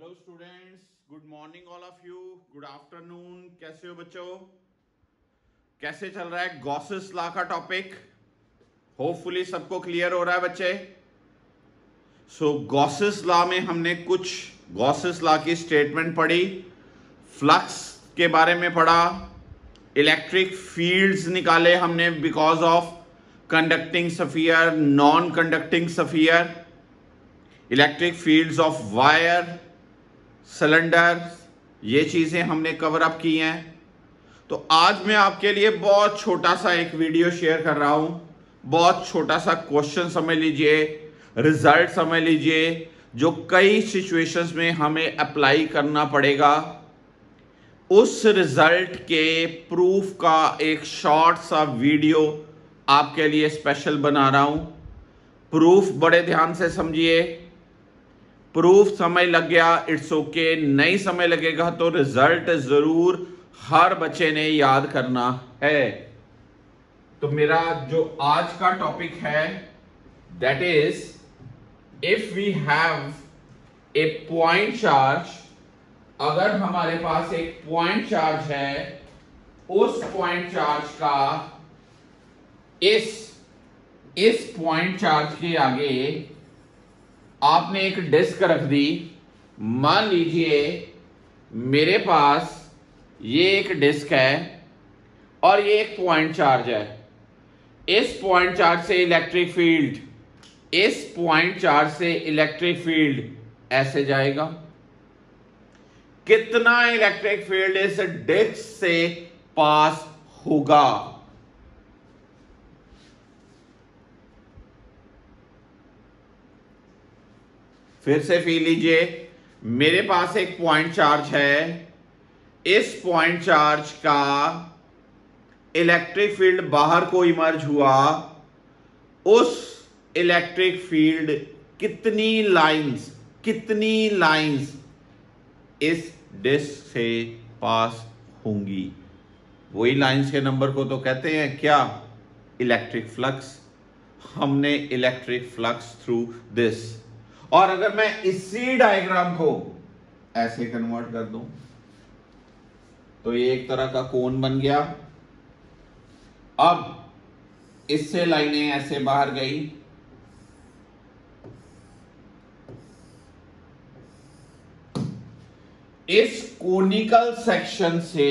Hello students, good morning all of you, good afternoon. कैसे हो बच्चों? कैसे चल रहा है गॉसेस लॉ का टॉपिक? होपफुली सबको क्लियर हो रहा है बच्चे। गॉसेस लॉ में हमने कुछ गॉसेस लॉ की स्टेटमेंट पढ़ी, फ्लक्स के बारे में पढ़ा, इलेक्ट्रिक फील्ड्स निकाले हमने because of conducting sphere, non conducting sphere, electric fields of wire, cylinder, ये चीजें हमने कवर अप की हैं। तो आज मैं आपके लिए बहुत छोटा सा एक वीडियो शेयर कर रहा हूं। बहुत छोटा सा क्वेश्चन समझ लीजिए, रिजल्ट समझ लीजिए, जो कई सिचुएशंस में हमें अप्लाई करना पड़ेगा। उस रिजल्ट के प्रूफ का एक शॉर्ट सा वीडियो आपके लिए स्पेशल बना रहा हूं। प्रूफ बड़े ध्यान से समझिए। प्रूफ समय लग गया इट्स ओके, नहीं समय लगेगा तो रिजल्ट जरूर हर बच्चे ने याद करना है। तो मेरा जो आज का टॉपिक है that is, if we have a point charge, अगर हमारे पास एक पॉइंट चार्ज है, उस पॉइंट चार्ज का इस पॉइंट चार्ज के आगे आपने एक डिस्क रख दी। मान लीजिए मेरे पास ये एक डिस्क है और ये एक पॉइंट चार्ज है। इस पॉइंट चार्ज से इलेक्ट्रिक फील्ड, इस पॉइंट चार्ज से इलेक्ट्रिक फील्ड ऐसे जाएगा। कितना इलेक्ट्रिक फील्ड इस डिस्क से पास होगा? फिर से फील लीजिए, मेरे पास एक पॉइंट चार्ज है, इस पॉइंट चार्ज का इलेक्ट्रिक फील्ड बाहर को इमर्ज हुआ। उस इलेक्ट्रिक फील्ड कितनी लाइंस इस डिस्क से पास होंगी? वही लाइंस के नंबर को तो कहते हैं क्या? Electric flux. हमने इलेक्ट्रिक फ्लक्स थ्रू दिस, और अगर मैं इसी डायग्राम को ऐसे कन्वर्ट कर दूं तो ये एक तरह का कोन बन गया। अब इससे लाइनें ऐसे बाहर गई, इस कोनिकल सेक्शन से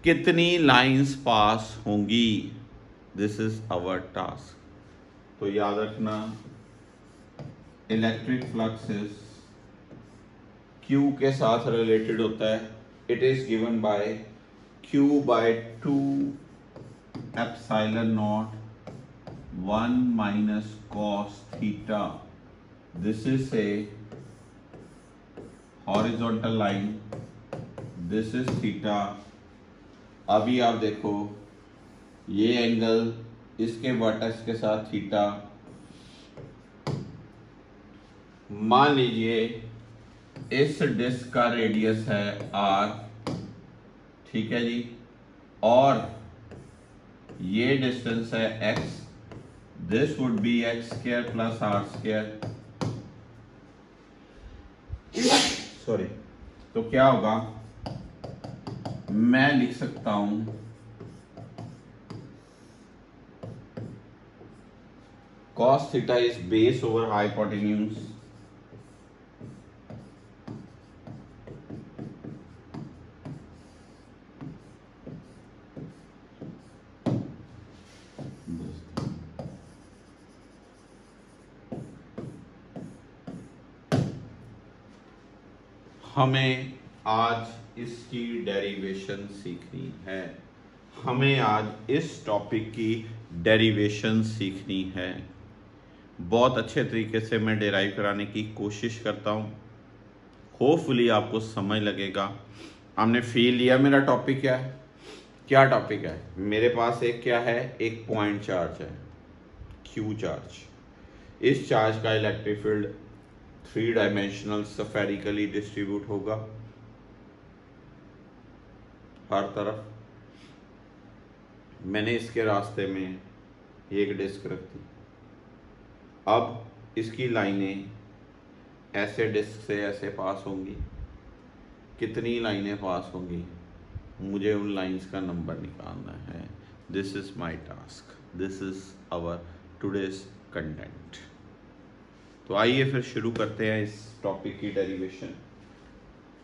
कितनी लाइंस पास होंगी? This is our task. तो याद रखना, इलेक्ट्रिक फ्लक्स इज Q के साथ रिलेटेड होता है। It is given by Q by 2 epsilon naught 1 minus cos theta. This is a horizontal line, this is theta. अभी आप देखो, ये एंगल इसके वर्टेक्स के साथ थीटा। मान लीजिए इस डिस्क का रेडियस है r, ठीक है जी, और ये डिस्टेंस है x। This would be x square plus r square. Sorry, तो क्या होगा? मैं लिख सकता हूं cos theta is base over hypotenuse, हमें आज इसकी डेरिवेशन सीखनी है। हमें आज इस टॉपिक की डेरिवेशन सीखनी है। बहुत अच्छे तरीके से मैं डेराइव कराने की कोशिश करता हूँ। होपफुली आपको समझ लगेगा। हमने फील लिया मेरा टॉपिक क्या है। क्या टॉपिक है? मेरे पास एक क्या है, एक पॉइंट चार्ज है, Q चार्ज। इस चार्ज का electric field 3 dimensional spherically distribute होगा हर तरफ। मैंने इसके रास्ते में एक डिस्क रख दी। अब इसकी लाइनें ऐसे डिस्क से ऐसे पास होंगी, कितनी लाइनें पास होंगी, मुझे उन लाइंस का नंबर निकालना है। This is my task, this is our today's content. तो आइए फिर शुरू करते हैं इस टॉपिक की डेरिवेशन।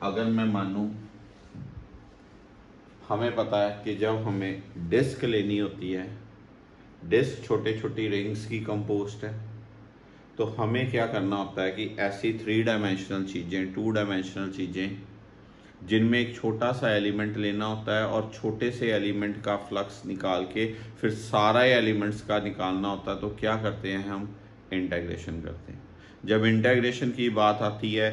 अगर मैं मानूं, हमें पता है कि जब हमें डिस्क लेनी होती है, डिस्क छोटे छोटी रिंग्स की कंपोस्ट है, तो हमें क्या करना होता है कि ऐसी 3 डायमेंशनल चीज़ें, 2 डायमेंशनल चीज़ें जिनमें एक छोटा सा एलिमेंट लेना होता है और छोटे से एलिमेंट का फ्लक्स निकाल के फिर सारा एलिमेंट्स का निकालना होता है, तो क्या करते हैं हम? इंटीग्रेशन करते हैं। जब इंटीग्रेशन की बात आती है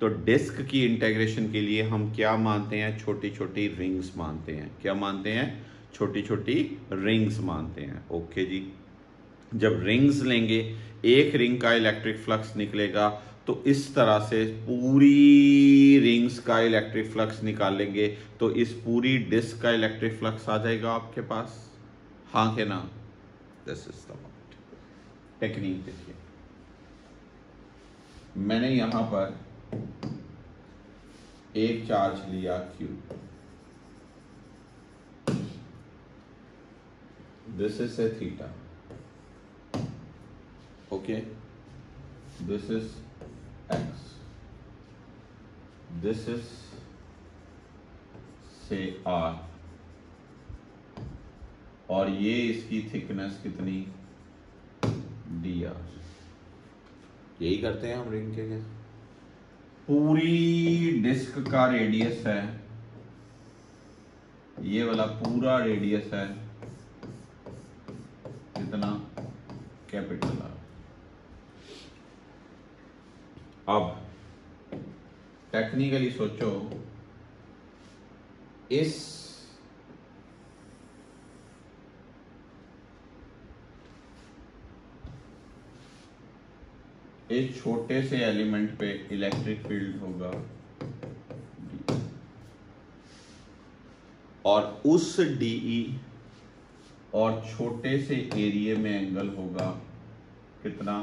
तो डिस्क की इंटीग्रेशन के लिए हम क्या मानते हैं? छोटी छोटी रिंग्स मानते हैं। क्या मानते हैं? छोटी छोटी रिंग्स मानते हैं। ओके जी। जब रिंग्स लेंगे, एक रिंग का इलेक्ट्रिक फ्लक्स निकलेगा, तो इस तरह से पूरी रिंग्स का इलेक्ट्रिक फ्लक्स निकालेंगे तो इस पूरी डिस्क का इलेक्ट्रिक फ्लक्स आ जाएगा आपके पास। हाँ के ना? This is the technique. देखिए, मैंने यहां पर एक चार्ज लिया Q, this is A theta, okay, this is x, this is से R, और ये इसकी थिकनेस कितनी? dr। यही करते हैं हम रिंग के केस। पूरी डिस्क का रेडियस है, ये वाला पूरा रेडियस है कितना? Capital R। अब टेक्निकली सोचो, इस छोटे से एलिमेंट पे इलेक्ट्रिक फील्ड होगा और उस DE और छोटे से एरिया में एंगल होगा कितना?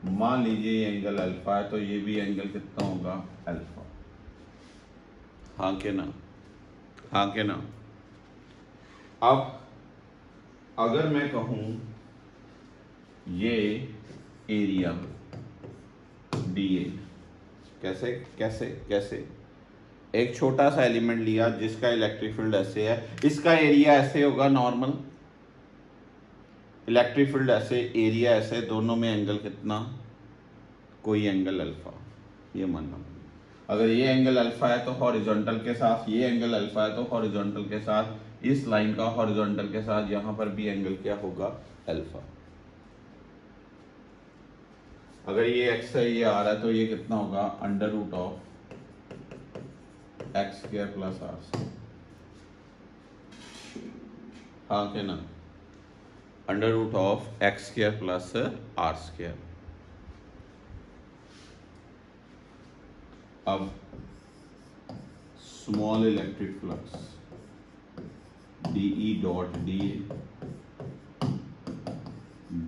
मान लीजिए ये एंगल अल्फा है, तो ये भी एंगल कितना होगा? अल्फा। हाँ के ना? हाँ के ना? अब अगर मैं कहूं ये एरिया DA, कैसे कैसे कैसे? एक छोटा सा एलिमेंट लिया जिसका इलेक्ट्रिक फील्ड ऐसे है, इसका एरिया ऐसे होगा नॉर्मल, इलेक्ट्रिक फील्ड ऐसे, एरिया ऐसे, दोनों में एंगल कितना? कोई एंगल अल्फा। ये मानना, अगर ये एंगल अल्फा है तो हॉरिजॉन्टल के साथ, ये एंगल अल्फा है तो हॉरिजॉन्टल के साथ, इस लाइन का हॉरिजॉन्टल के साथ यहां पर भी एंगल क्या होगा? अल्फा। अगर ये x है, ये r है, तो ये कितना होगा? Under root of x square plus r square. हाँ के ना? Under root of x square plus r square. अब small electric flux DE dot DA,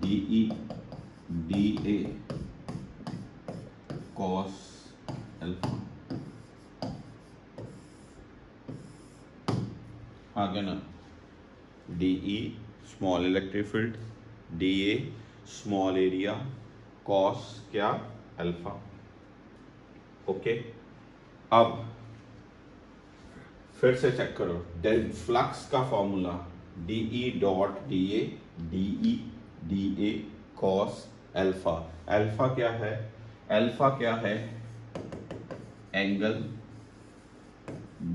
DE DA cos alpha. हाँ क्या ना? DE small electric field, DA small area, cos क्या? Alpha. Okay. अब फिर से चेक करो, फ्लक्स का formula DE dot DA, DE DA cos alpha. Alpha क्या है? अल्फा क्या है? Angle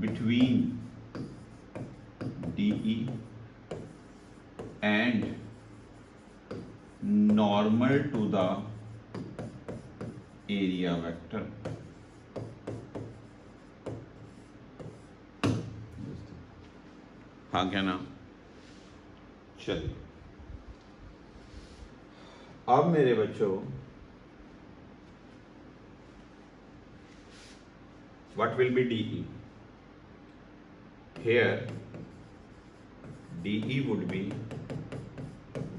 between DE and normal to the area vector. हाँ क्या ना? चलिए, अब मेरे बच्चों, what will be DE? Here DE would be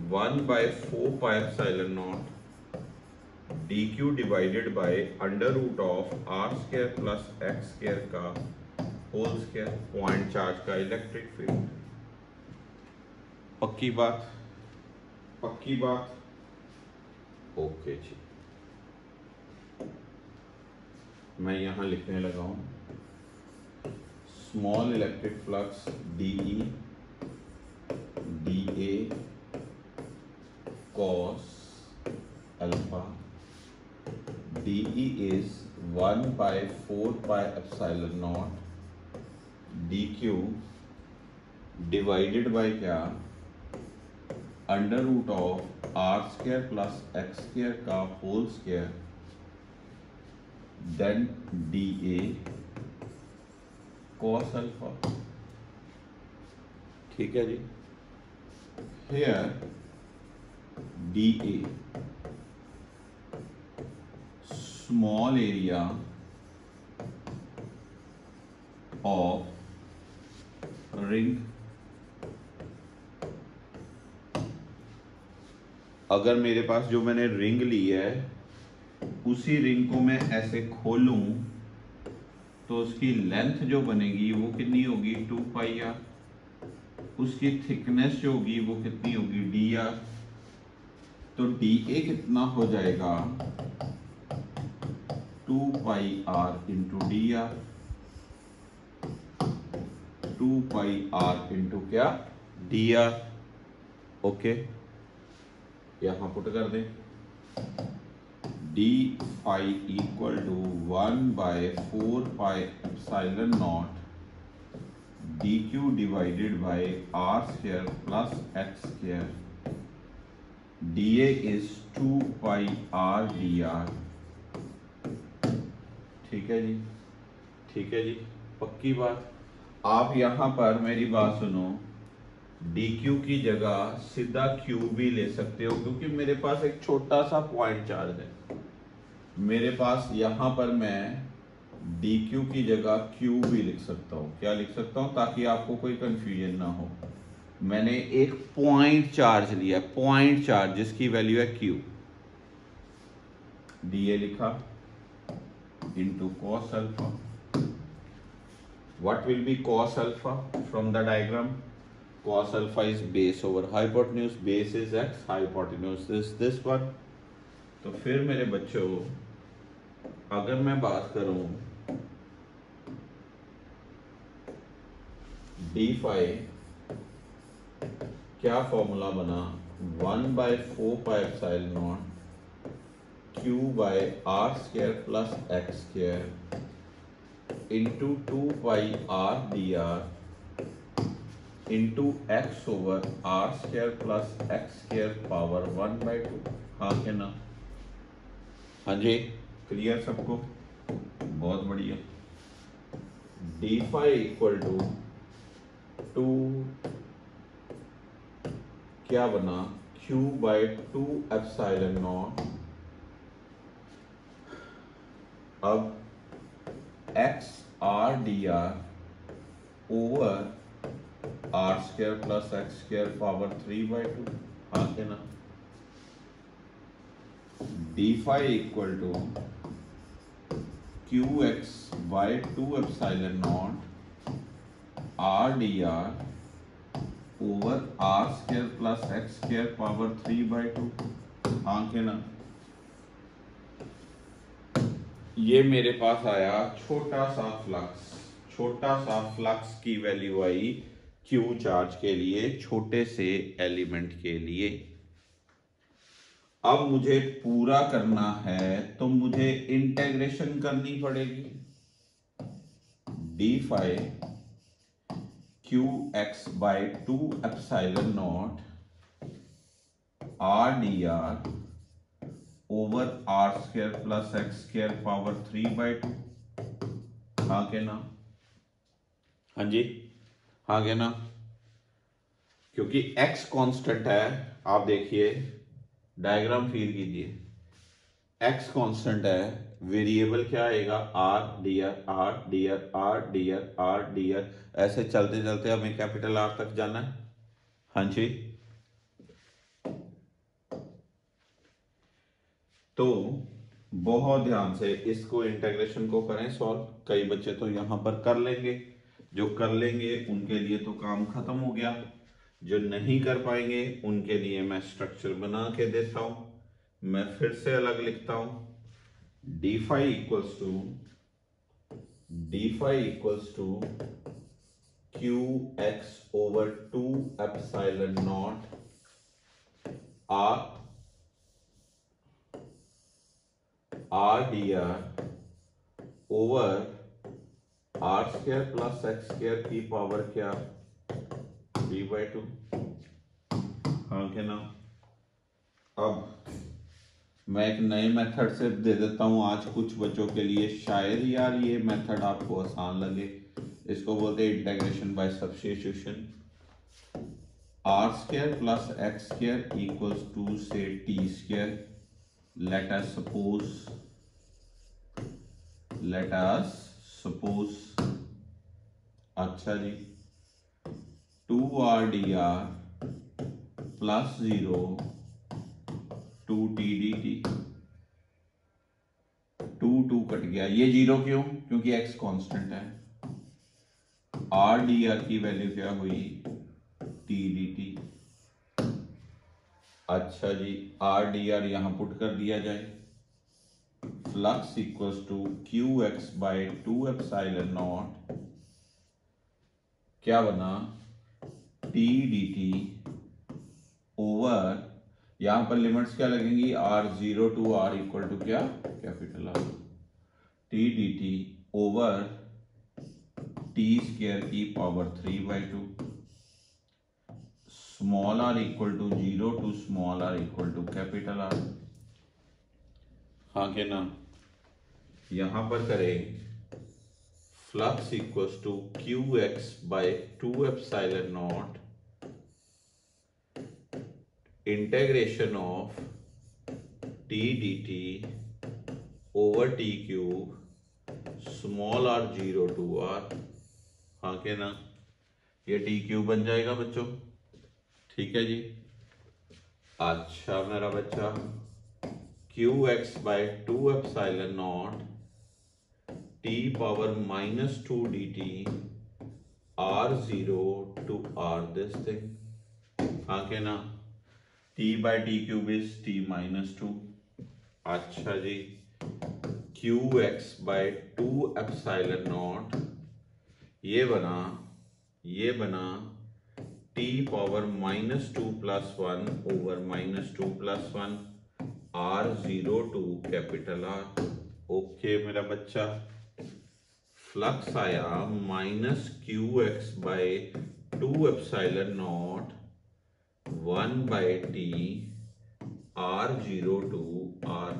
1 by 4 pi epsilon naught D Q divided by under root of are square plus x square का whole square, point charge का electric field. पक्की बात, पक्की बात, ओके जी। मैं यहां लिखने लगा हूं small electric flux DE DA cos alpha dE is 1 by 4 pi epsilon naught dq divided by क्या under root of are square plus x square का whole square then dA cos alpha। ठीक है जी। here dA small area of ring। अगर मेरे पास जो मैंने ring ली है उसी रिंग को मैं ऐसे खोलूं तो उसकी लेंथ जो बनेगी वो कितनी होगी 2 पाई आर, उसकी थिकनेस जो होगी वो कितनी होगी डी आर। तो डी ए कितना हो जाएगा 2 pi r into d r, 2 pi r into क्या डी आर। ओके, यहां पुट कर दें d phi equal to 1 by 4 pi epsilon naught d Q divided by are square plus x square dA is 2 pi r dr। ठीक है जी, ठीक है जी, पक्की बात। आप यहां पर मेरी बात सुनो, dq की जगह सीधा q भी ले सकते हो क्योंकि मेरे पास एक छोटा सा पॉइंट चार्ज है। मेरे पास यहां पर मैं dq की जगह q भी लिख सकता हूं। क्या लिख सकता हूं ताकि आपको कोई कंफ्यूजन ना हो। मैंने एक पॉइंट चार्ज लिया, पॉइंट चार्ज जिसकी वैल्यू है q, dA लिखा into cos alpha. What will be cos alpha from the diagram? cos alpha is base over hypotenuse, base is x, hypotenuse is this one. तो फिर मेरे बच्चों अगर मैं बात करूं डी फाई, क्या फॉर्मूला बना 1 by 4 pi epsilon naught Q by are square plus x square into 2 pi R D R into X over R square plus x square power 1 by 2। हाँ क्या ना? हाँ जी, क्लियर सबको? बहुत बढ़िया। डी फाई इक्वल टू 2 क्या बना Q by 2 epsilon naught. अब X R D R over R square plus x square power 3 by 2। हाँ क्या ना? D phi equal to Q x by 2 epsilon naught R D R over R square plus x square power 3 by 2। हाँ के ना? ये मेरे पास आया छोटा सा फ्लक्स, छोटा सा फ्लक्स की वैल्यू आई क्यू चार्ज के लिए, छोटे से एलिमेंट के लिए। अब मुझे पूरा करना है तो मुझे इंटेग्रेशन करनी पड़ेगी। D phi Q x by 2 epsilon naught R D R over R square plus x square power 3 by 2। हाँ के ना? हाँ जी, हाँ के ना? क्योंकि x कांस्टेंट है, आप देखिए डायग्राम फील कीजिए, x कांस्टेंट है, वेरिएबल क्या आएगा are D are, are D are, are D are, are D are, ऐसे चलते चलते हमें कैपिटल आर तक जाना है। हाँ जी, तो बहुत ध्यान से इसको इंटीग्रेशन को करें सॉल्व। कई बच्चे तो यहाँ पर कर लेंगे, जो कर लेंगे उनके लिए तो काम खत्म हो गया, जो नहीं कर पाएंगे उनके लिए मैं स्ट्रक्चर बना के देता हूं। मैं फिर से अलग लिखता हूं, D phi equals to Q x over 2 epsilon naught R D R over R square plus x square की पावर क्या, 3/2। हाँ के ना। अब मैं एक नए मेथड से दे देता हूं आज कुछ बच्चों के लिए, शायद यार ये मेथड आपको आसान लगे। इसको बोलते हैं integration by substitution. R square plus x square equals to से t square. Let us suppose अच्छा जी 2r dr प्लस 0 2t dt। 2 कट गया, ये 0 क्यों? क्योंकि x कांस्टेंट है। r dr की वैल्यू क्या हुई, t dt। अच्छा जी r dr यहां पुट कर दिया जाए। Flux equals to Q x by 2 epsilon naught क्या बना, टी डी टी ओवर, यहां पर लिमिट्स क्या लगेंगी, r0 to r equal to क्या, capital R, t d t over t square की power 3/2, small r equal to 0 to small r equal to capital R। हाँ के ना। यहां पर करें flux equals to Q x by 2 epsilon naught integration of t d t over t cube small r 0 to r। हाँ के ना, ये टी क्यूब बन जाएगा बच्चों, ठीक है जी। अच्छा मेरा बच्चा, q x by 2 epsilon naught t power -2 d t r0 to r this thing. हाँ के ना, t by T cube is t-2। अच्छा जी, q x by 2 epsilon naught ये बना t power -2 plus 1 over -2 plus 1 r0 to capital R। Okay मेरा बच्चा, flux आया -q x by 2 epsilon naught 1/t r0 to r।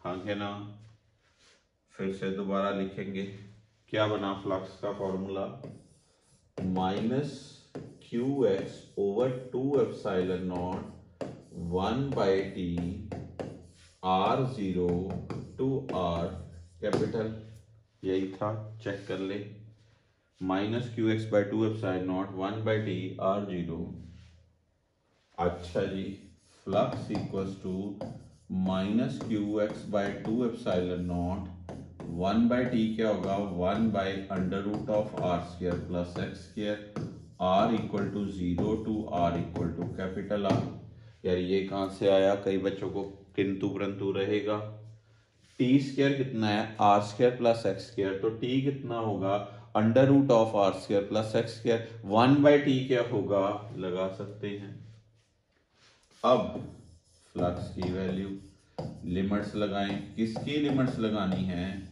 हाँ है ना। फिर से दोबारा लिखेंगे, क्या बना फ्लक्स का formula, -q x over 2 epsilon naught 1/t r0 to r capital, यही था, चेक कर ले। -Q x by 2 epsilon naught 1/t r0। अच्छा जी, flux equals to -Q x by 2 epsilon naught 1/t क्या होगा, 1/√ऑफ r square plus x square, r equal to 0 to r equal to capital R। यार ये कहां से आया, कई बच्चों को किंतु परंतु रहेगा। टी स्क्वायर कितना है, r square plus x square, तो t कितना होगा, √of r square plus x square, 1/t क्या होगा, लगा सकते हैं। अब फ्लक्स की वैल्यू, लिमिट्स लगाएं। किसकी लिमिट्स लगानी है,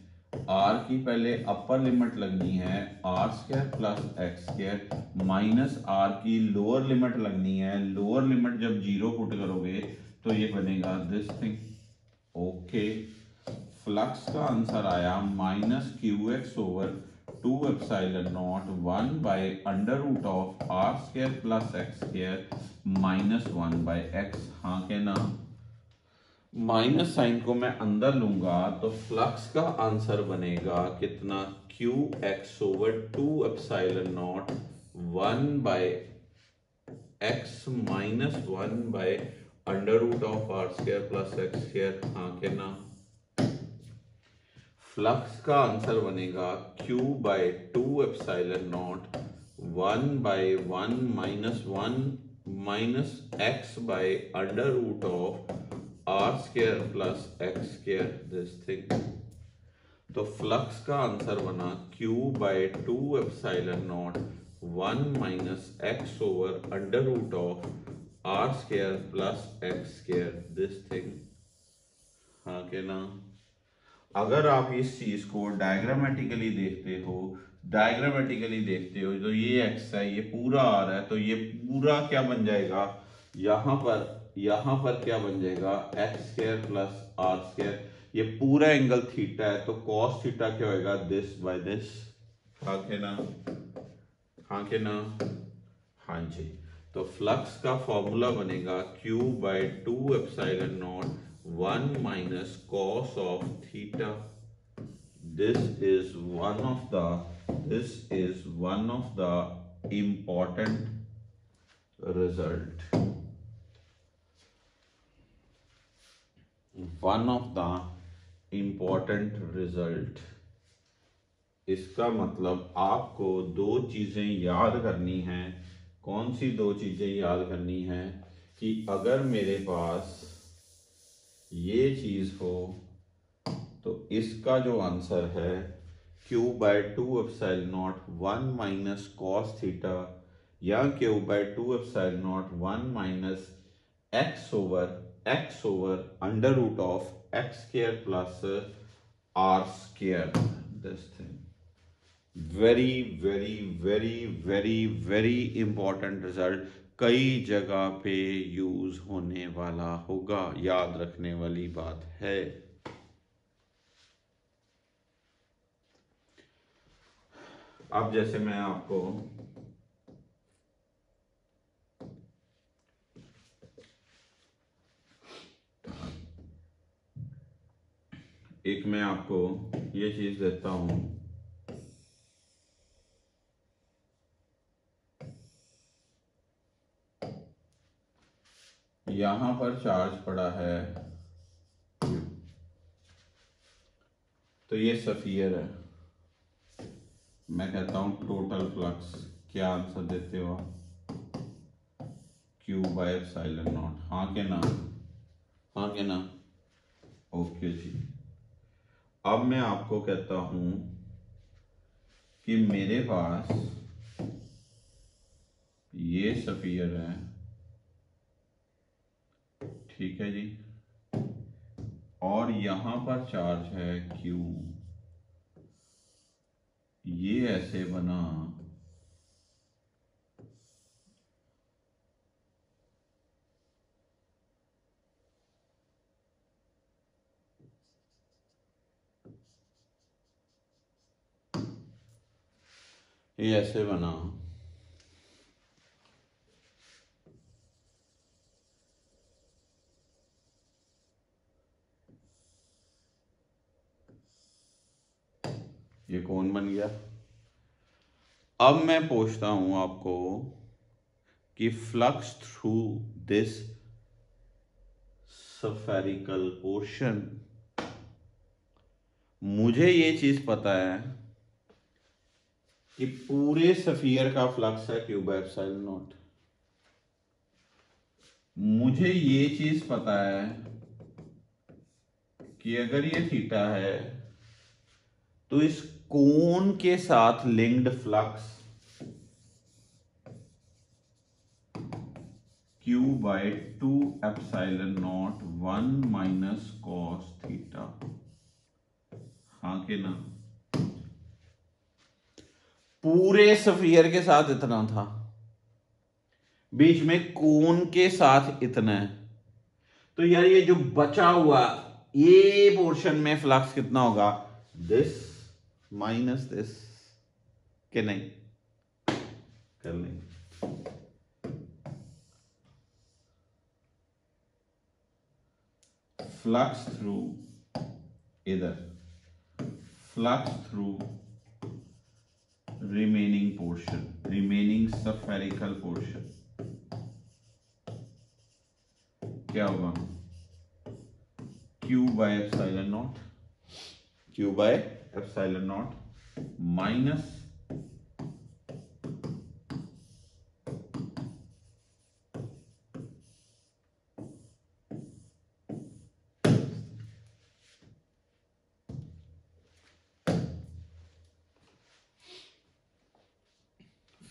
r की पहले अपर लिमिट लगनी है, r square plus x square minus r की लोअर लिमिट लगनी है। लोअर लिमिट जब 0 पुट करोगे तो ये बनेगा दिस थिंग। ओके, फ्लक्स का आंसर आया -q x over 2 epsilon naught 1/√ऑफ r square plus x square -1/x। हाँ के ना, माइनस साइन को मैं अंदर लूंगा तो फ्लक्स का आंसर बनेगा कितना, q x over 2 epsilon naught 1/x -1/√ऑफ under root of are square plus x square, हाँ के ना। फ्लक्स का आंसर बनेगा Q by 2 epsilon naught 1/1 minus x by under root of are square plus x square, this thing. तो flux का answer बना Q by 2 epsilon naught 1 minus x over under root of are square plus x square, this thing, हाँ के ना। अगर आप इस चीज को डायग्रामेटिकली देखते हो तो ये x है, ये पूरा आ रहा है, तो ये पूरा क्या बन जाएगा, यहां पर क्या बन जाएगा, X square plus R square. ये पूरा एंगल थीटा है, तो कॉस थीटा क्या होएगा, दिस बाय दिस, हाँ के ना, हाँ के ना, हाँ जी। तो फ्लक्स का फॉर्मूला बनेगा Q by 2 epsilon naught 1 minus cos of theta. This is one of the important result. One of the important result. इसका मतलब आपको दो चीजें याद करनी हैं। कौन सी दो चीजें याद करनी है कि अगर मेरे पास ये चीज हो तो इसका जो आंसर है Q by 2 epsilon naught 1 minus cos theta, या Q by 2 epsilon naught 1 minus x over under root of X square plus R square, this thing. Very very very very very important result, कई जगह पे use होने वाला होगा, याद रखने वाली बात है। अब जैसे मैं आपको ये चीज देता हूं, यहां पर चार्ज पड़ा है, तो ये सफियर है। मैं कहता हूं टोटल फ्लक्स, क्या आंसर देते हो आप, Q बाय एप्सिलॉन नॉट, हाँ के ना, हाँ के ना, ओके जी। अब मैं आपको कहता हूं कि मेरे पास ये सफियर है, ठीक है जी, और यहां पर चार्ज है Q, ये ऐसे बना, ये ऐसे बना, ये कौन बन गया। अब मैं पूछता हूं आपको कि flux through this spherical portion, मुझे ये चीज पता है कि पूरे स्फीयर का फ्लक्स है Q बाय एप्सिलॉन नॉट। मुझे ये चीज पता है कि अगर ये थीटा है तो इस कोन के साथ linked flux Q by 2 epsilon naught 1 minus cos theta, हाँ के ना। पूरे स्फीयर के साथ इतना था, बीच में कोन के साथ इतना है, तो यार ये जो बचा हुआ ये पोर्शन में फ्लक्स कितना होगा, दिस माइनस दिस, के नहीं, कर लेंगे। फ्लक्स थ्रू, इधर flux through remaining spherical portion क्या होगा Q by epsilon naught, Q by epsilon not minus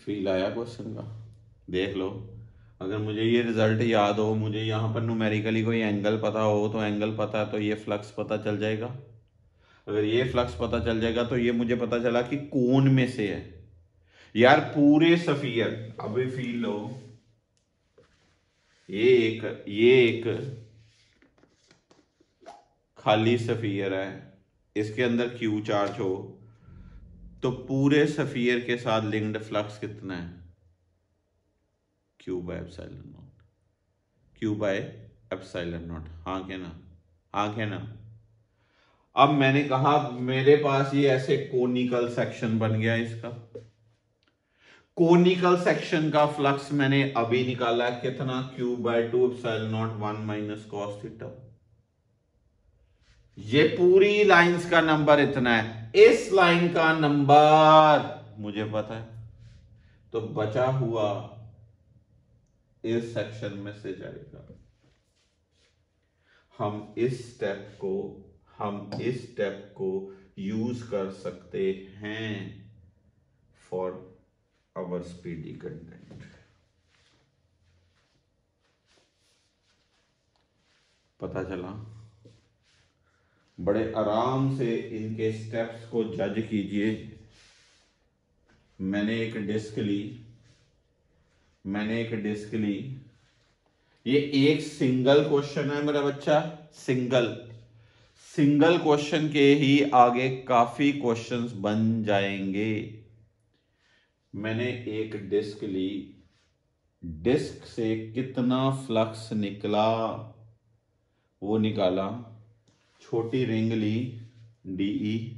feel आया क्वेश्चन का? देख लो, अगर मुझे ये रिजल्ट याद हो, मुझे यहाँ पर न्यूमेरिकली कोई एंगल पता हो, तो एंगल पता है तो ये फ्लक्स पता चल जाएगा। अगर ये फ्लक्स पता चल जाएगा तो ये मुझे पता चला कि कौन में से है। यार पूरे सफियर, अभी फील लो, ये एक खाली सफियर है, इसके अंदर क्यू चार्ज हो, तो पूरे सफियर के साथ लिंक्ड फ्लक्स कितना है? Q by epsilon naught, Q by epsilon not. हाँ क्या ना, हाँ क्या ना। अब मैंने कहा मेरे पास ये ऐसे कोनिकल सेक्शन बन गया, इसका कोनिकल सेक्शन का फ्लक्स मैंने अभी निकाला कितना, Q by 2 epsilon naught 1 minus cos theta. ये पूरी लाइंस का नंबर इतना है, इस लाइन का नंबर मुझे पता है, तो बचा हुआ इस सेक्शन में से जाएगा। हम इस स्टेप को यूज कर सकते हैं फॉर आवर स्पीडी कंटेंट। पता चला? बड़े आराम से इनके स्टेप्स को जज कीजिए। मैंने एक डिस्क ली, ये एक सिंगल क्वेश्चन है मेरा बच्चा, सिंगल क्वेश्चन के ही आगे काफी क्वेश्चंस बन जाएंगे। मैंने एक डिस्क ली, डिस्क से कितना फ्लक्स निकला वो निकाला, छोटी रिंग ली, d e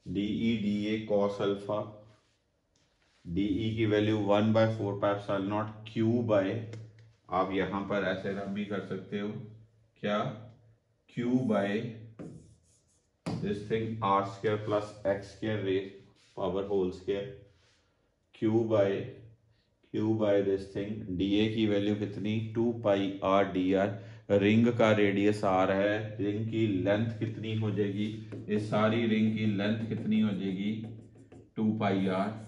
d a cos alpha, d e की value 1/4 pi epsilon naught Q by, आप यहां पर ऐसे रब भी कर सकते हो, क्या Q by this thing R square plus x square raise power whole square, Q by this thing, DA की वैल्यू कितनी 2 pi R D R, ring का रेडियस आर है, रिंग की लेंथ कितनी हो जाएगी, इस सारी रिंग की लेंथ कितनी हो जाएगी 2 पाई आर,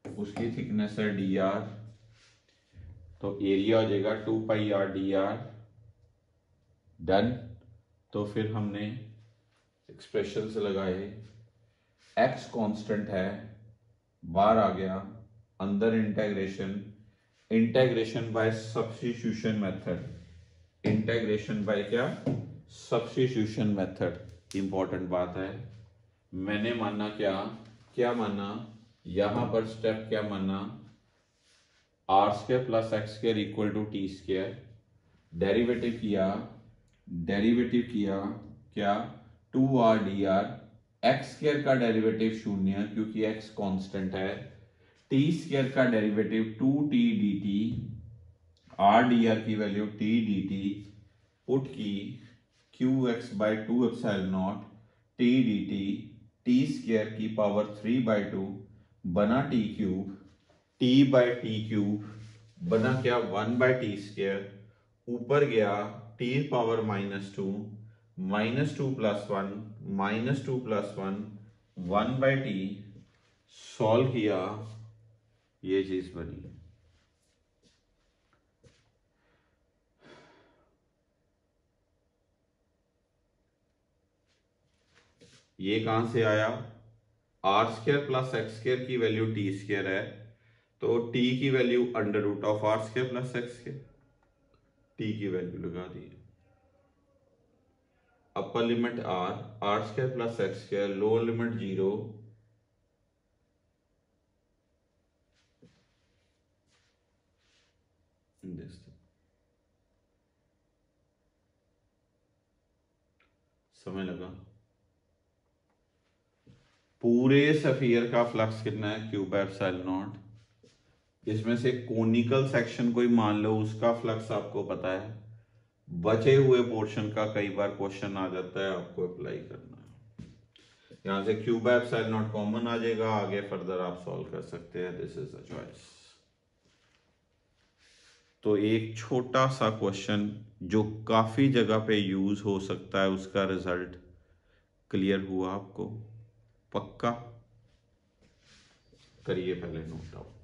उसकी थिकनेस है डी आर, तो एरिया हो जाएगा 2 pi R D are. Done. तो फिर हमने एक्सप्रेशंस लगाए, एक्स कांस्टेंट है, बाहर आ गया, अंदर integration by substitution method, integration by क्या, सब्स्टिट्यूशन मेथड। इंपॉर्टेंट बात है, मैंने माना क्या माना, यहां पर स्टेप क्या माना, R square plus x square equal to T square, derivative किया क्या 2r dr, एक्स स्क्वायर का डेरिवेटिव 0 क्योंकि एक्स कांस्टेंट है, टी स्क्वायर का derivative 2t dt, r dr की वैल्यू t dt, पुट की qx by 2 epsilon naught t dt, T square की power 3/2 बना t cube, t by T cube बना क्या 1/t स्क्वायर, ऊपर गया t पावर -2 -2 + 1 -2 + 1 1/t, सॉल्व किया, ये चीज बनी। ये कहां से आया, r square plus x square की वैल्यू टी स्क्वायर है, तो t की value √r square plus x square, t की वैल्यू लगा दी, upper limit r square plus x square, lower limit 0, समय लगा। पूरे सफियर का फ्लक्स कितना है, क्यू बाय एप्सिलॉन नॉट, इसमें से कोनिकल सेक्शन कोई मान लो, उसका फ्लक्स आपको पता है, बचे हुए पोर्शन का कई बार क्वेश्चन आ जाता है, आपको अप्लाई करना है। यहां से q by epsilon naught common आ जाएगा, आगे फर्दर आप सॉल्व कर सकते हैं, दिस इज द चॉइस। तो एक छोटा सा क्वेश्चन जो काफी जगह पे यूज हो सकता है, उसका रिजल्ट क्लियर हुआ आपको? पक्का करिए पहले नोट आउट।